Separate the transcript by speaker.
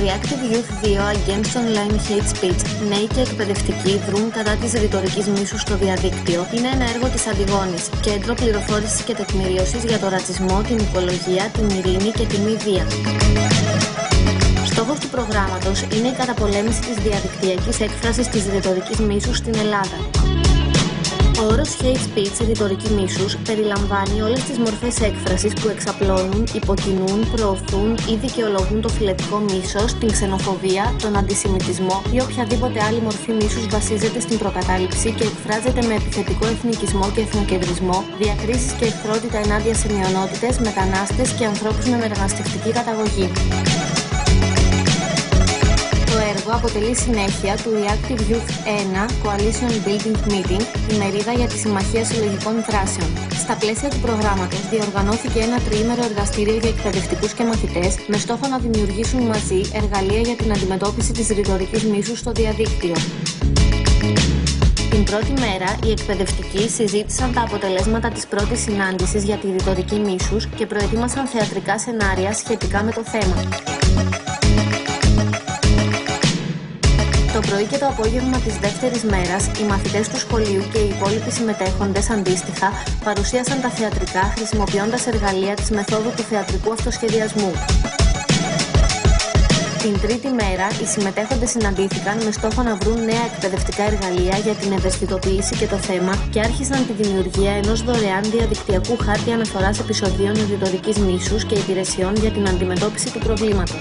Speaker 1: Reactive Youth 2 Against Online Hate Speech, νέοι και εκπαιδευτικοί δρούν κατά της ρητορικής μίσους στο διαδίκτυο, είναι ένα έργο της Αντιγόνης, κέντρο πληροφόρησης και τεκμηρίωσης για τον ρατσισμό, την οικολογία, την ειρήνη και τη μη βία. Στόχος του προγράμματος είναι η καταπολέμηση της διαδικτυακής έκφρασης της ρητορικής μίσους στην Ελλάδα. Ο όρος hate speech, ρητορική μίσους, περιλαμβάνει όλες τις μορφές έκφρασης που εξαπλώνουν, υποκινούν, προωθούν ή δικαιολογούν το φυλετικό μίσος, την ξενοφοβία, τον αντισημιτισμό ή οποιαδήποτε άλλη μορφή μίσους βασίζεται στην προκατάληψη και εκφράζεται με επιθετικό εθνικισμό και εθνοκεντρισμό, διακρίσεις και εχθρότητα ενάντια σε μειονότητες, μετανάστες και ανθρώπους με μεταναστευτική καταγωγή. Το έργο αποτελεί συνέχεια του Reactive Youth 1 Coalition Building Meeting, η μερίδα για τη Συμμαχία Συλλογικών Δράσεων. Στα πλαίσια του προγράμματος διοργανώθηκε ένα τριήμερο εργαστήριο για εκπαιδευτικούς και μαθητές με στόχο να δημιουργήσουν μαζί εργαλεία για την αντιμετώπιση της ρητορικής μίσους στο διαδίκτυο. Την πρώτη μέρα, οι εκπαιδευτικοί συζήτησαν τα αποτελέσματα της πρώτης συνάντησης για τη ρητορική μίσους και προετοίμασαν θεατρικά σενάρια σχετικά με το θέμα. Το πρωί και το απόγευμα της δεύτερης μέρας, οι μαθητές του σχολείου και οι υπόλοιποι συμμετέχοντες αντίστοιχα παρουσίασαν τα θεατρικά χρησιμοποιώντας εργαλεία της μεθόδου του θεατρικού αυτοσχεδιασμού. Την τρίτη μέρα, οι συμμετέχοντες συναντήθηκαν με στόχο να βρουν νέα εκπαιδευτικά εργαλεία για την ευαισθητοποίηση και το θέμα και άρχισαν τη δημιουργία ενός δωρεάν διαδικτυακού χάρτη αναφοράς επεισοδίων ρητορικής μίσους και υπηρεσιών για την αντιμετώπιση του προβλήματος.